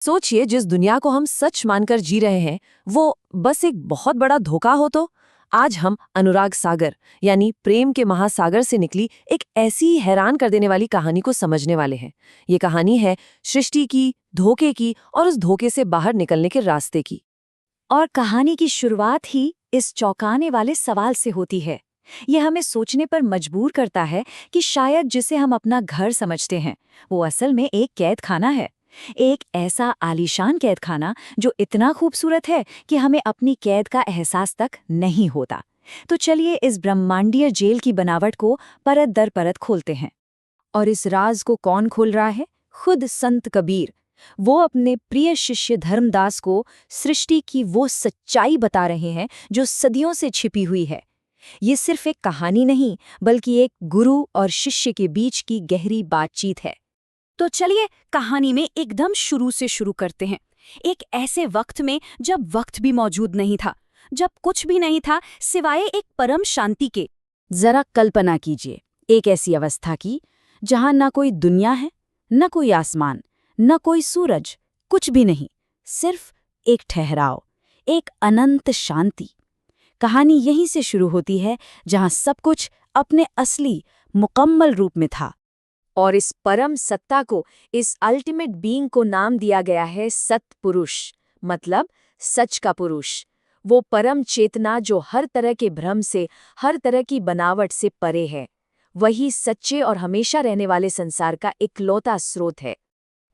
सोचिए, जिस दुनिया को हम सच मानकर जी रहे हैं वो बस एक बहुत बड़ा धोखा हो तो। आज हम अनुराग सागर यानी प्रेम के महासागर से निकली एक ऐसी हैरान कर देने वाली कहानी को समझने वाले हैं। ये कहानी है सृष्टि की, धोखे की और उस धोखे से बाहर निकलने के रास्ते की। और कहानी की शुरुआत ही इस चौंकाने वाले सवाल से होती है। यह हमें सोचने पर मजबूर करता है कि शायद जिसे हम अपना घर समझते हैं वो असल में एक कैद खाना है। एक ऐसा आलीशान कैद खाना जो इतना खूबसूरत है कि हमें अपनी कैद का एहसास तक नहीं होता। तो चलिए इस ब्रह्मांडीय जेल की बनावट को परत दर परत खोलते हैं। और इस राज को कौन खोल रहा है? खुद संत कबीर। वो अपने प्रिय शिष्य धर्मदास को सृष्टि की वो सच्चाई बता रहे हैं जो सदियों से छिपी हुई है। ये सिर्फ एक कहानी नहीं, बल्कि एक गुरु और शिष्य के बीच की गहरी बातचीत है। तो चलिए कहानी में एकदम शुरू से शुरू करते हैं। एक ऐसे वक्त में जब वक्त भी मौजूद नहीं था, जब कुछ भी नहीं था सिवाय एक परम शांति के। जरा कल्पना कीजिए एक ऐसी अवस्था की जहां ना कोई दुनिया है, न कोई आसमान, न कोई सूरज, कुछ भी नहीं, सिर्फ एक ठहराव, एक अनंत शांति। कहानी यहीं से शुरू होती है जहां सब कुछ अपने असली मुकम्मल रूप में था। और इस परम सत्ता को, इस अल्टीमेट बीइंग को नाम दिया गया है सत्पुरुष, मतलब सच का पुरुष। वो परम चेतना जो हर तरह के भ्रम से, हर तरह की बनावट से परे है। वही सच्चे और हमेशा रहने वाले संसार का इकलौता स्रोत है।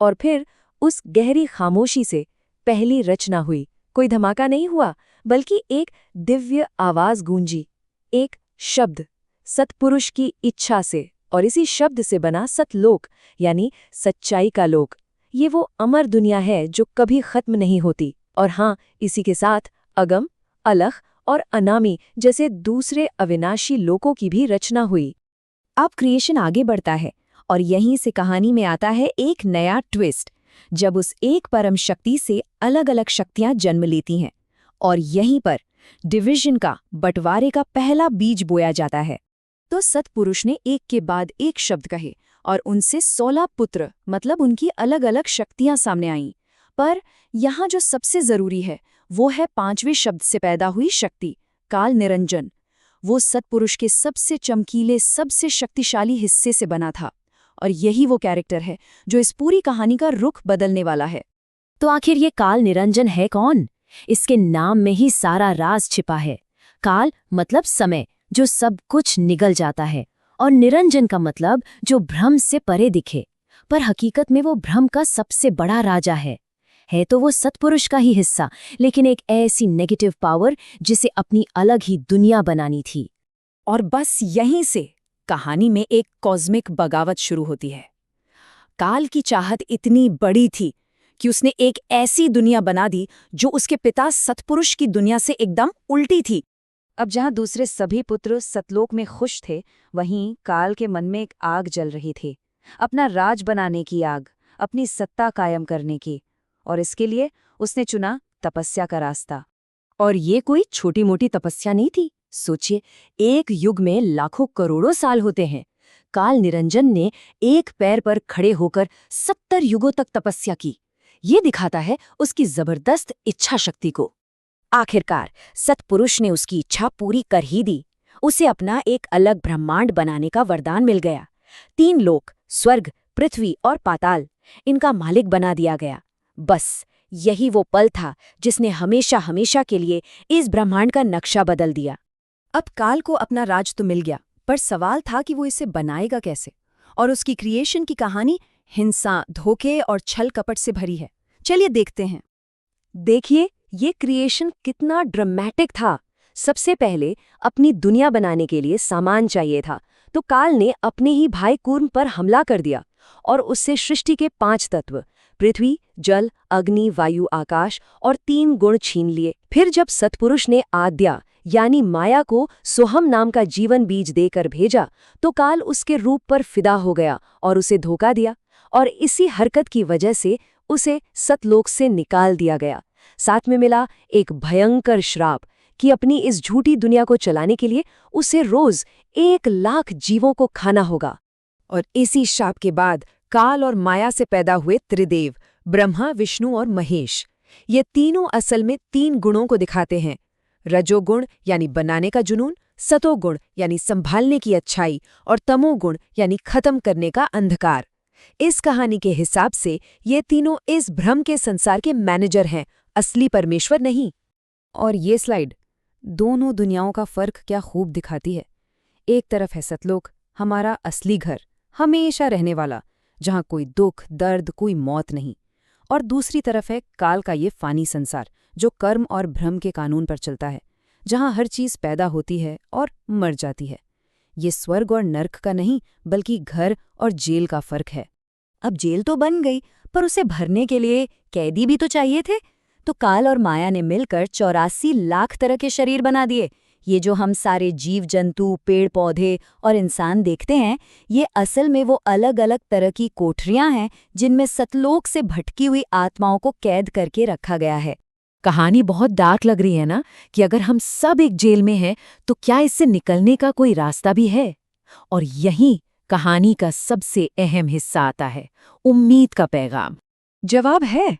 और फिर उस गहरी खामोशी से पहली रचना हुई। कोई धमाका नहीं हुआ, बल्कि एक दिव्य आवाज गूंजी, एक शब्द, सत्पुरुष की इच्छा से। और इसी शब्द से बना सतलोक, यानी सच्चाई का लोक। ये वो अमर दुनिया है जो कभी खत्म नहीं होती। और हाँ, इसी के साथ अगम, अलख और अनामी जैसे दूसरे अविनाशी लोकों की भी रचना हुई। अब क्रिएशन आगे बढ़ता है और यहीं से कहानी में आता है एक नया ट्विस्ट, जब उस एक परम शक्ति से अलग अलग शक्तियां जन्म लेती हैं। और यहीं पर डिवीजन का, बंटवारे का पहला बीज बोया जाता है। तो सतपुरुष ने एक के बाद एक शब्द कहे और उनसे 16 पुत्र, मतलब उनकी अलग अलग शक्तियां सामने आईं। पर यहाँ जो सबसे जरूरी है वो है 5वें शब्द से पैदा हुई शक्ति, काल निरंजन। वो सतपुरुष के सबसे चमकीले, सबसे शक्तिशाली हिस्से से बना था। और यही वो कैरेक्टर है जो इस पूरी कहानी का रुख बदलने वाला है। तो आखिर ये काल निरंजन है कौन? इसके नाम में ही सारा राज छिपा है। काल मतलब समय, जो सब कुछ निगल जाता है, और निरंजन का मतलब जो भ्रम से परे दिखे। पर हकीकत में वो भ्रम का सबसे बड़ा राजा है तो वो सतपुरुष का ही हिस्सा, लेकिन एक ऐसी नेगेटिव पावर जिसे अपनी अलग ही दुनिया बनानी थी। और बस यहीं से कहानी में एक कॉस्मिक बगावत शुरू होती है। काल की चाहत इतनी बड़ी थी कि उसने एक ऐसी दुनिया बना दी जो उसके पिता सतपुरुष की दुनिया से एकदम उल्टी थी। अब जहां दूसरे सभी पुत्र सतलोक में खुश थे, वहीं काल के मन में एक आग जल रही थी, अपना राज बनाने की आग, अपनी सत्ता कायम करने की। और इसके लिए उसने चुना तपस्या का रास्ता। और ये कोई छोटी मोटी तपस्या नहीं थी। सोचिए, एक युग में लाखों करोड़ों साल होते हैं। काल निरंजन ने एक पैर पर खड़े होकर 70 युगों तक तपस्या की। ये दिखाता है उसकी जबरदस्त इच्छा शक्ति को। आखिरकार सतपुरुष ने उसकी इच्छा पूरी कर ही दी। उसे अपना एक अलग ब्रह्मांड बनाने का वरदान मिल गया। 3 लोक, स्वर्ग, पृथ्वी और पाताल, इनका मालिक बना दिया गया। बस यही वो पल था जिसने हमेशा हमेशा के लिए इस ब्रह्मांड का नक्शा बदल दिया। अब काल को अपना राज तो मिल गया, पर सवाल था कि वो इसे बनाएगा कैसे। और उसकी क्रिएशन की कहानी हिंसा, धोखे और छल कपट से भरी है। चलिए देखते हैं। देखिए, ये क्रिएशन कितना ड्रामेटिक था। सबसे पहले अपनी दुनिया बनाने के लिए सामान चाहिए था, तो काल ने अपने ही भाई कूर्म पर हमला कर दिया और उससे सृष्टि के 5 तत्व, पृथ्वी, जल, अग्नि, वायु, आकाश और 3 गुण छीन लिए। फिर जब सतपुरुष ने आद्या यानी माया को सोहम नाम का जीवन बीज देकर भेजा, तो काल उसके रूप पर फिदा हो गया और उसे धोखा दिया। और इसी हरकत की वजह से उसे सतलोक से निकाल दिया गया। साथ में मिला एक भयंकर श्राप कि अपनी इस झूठी दुनिया को चलाने के लिए उसे रोज 1 लाख जीवों को खाना होगा। और इसी श्राप के बाद काल और माया से पैदा हुए त्रिदेव, ब्रह्मा, विष्णु और महेश, ये तीनों असल में 3 गुणों को दिखाते हैं। रजोगुण यानी बनाने का जुनून, सतोगुण यानी संभालने की अच्छाई और तमोगुण यानी खत्म करने का अंधकार। इस कहानी के हिसाब से ये तीनों इस भ्रम के संसार के मैनेजर हैं, असली परमेश्वर नहीं। और ये स्लाइड दोनों दुनियाओं का फर्क क्या खूब दिखाती है। एक तरफ है सतलोक, हमारा असली घर, हमेशा रहने वाला, जहाँ कोई दुख, दर्द, कोई मौत नहीं। और दूसरी तरफ है काल का ये फानी संसार, जो कर्म और भ्रम के कानून पर चलता है, जहाँ हर चीज़ पैदा होती है और मर जाती है। ये स्वर्ग और नर्क का नहीं, बल्कि घर और जेल का फर्क है। अब जेल तो बन गई, पर उसे भरने के लिए कैदी भी तो चाहिए थे। तो काल और माया ने मिलकर 84 लाख तरह के शरीर बना दिए। ये जो हम सारे जीव जंतु, पेड़ पौधे और इंसान देखते हैं, ये असल में वो अलग अलग तरह की कोठरियां हैं जिनमें सतलोक से भटकी हुई आत्माओं को कैद करके रखा गया है। कहानी बहुत डार्क लग रही है ना, कि अगर हम सब एक जेल में हैं तो क्या इससे निकलने का कोई रास्ता भी है? और यहीं कहानी का सबसे अहम हिस्सा आता है, उम्मीद का पैगाम। जवाब है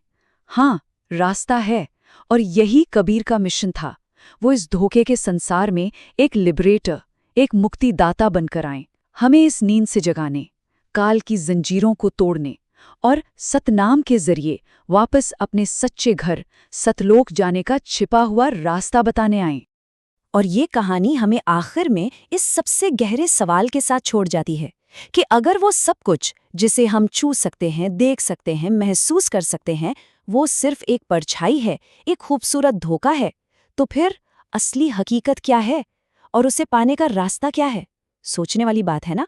हाँ, रास्ता है। और यही कबीर का मिशन था। वो इस धोखे के संसार में एक लिबरेटर, एक मुक्तिदाता बनकर आए, हमें इस नींद से जगाने, काल की जंजीरों को तोड़ने और सतनाम के जरिए वापस अपने सच्चे घर सतलोक जाने का छिपा हुआ रास्ता बताने आए। और ये कहानी हमें आखिर में इस सबसे गहरे सवाल के साथ छोड़ जाती है कि अगर वो सब कुछ जिसे हम छू सकते हैं, देख सकते हैं, महसूस कर सकते हैं, वो सिर्फ एक परछाई है, एक खूबसूरत धोखा है, तो फिर असली हकीकत क्या है और उसे पाने का रास्ता क्या है? सोचने वाली बात है ना।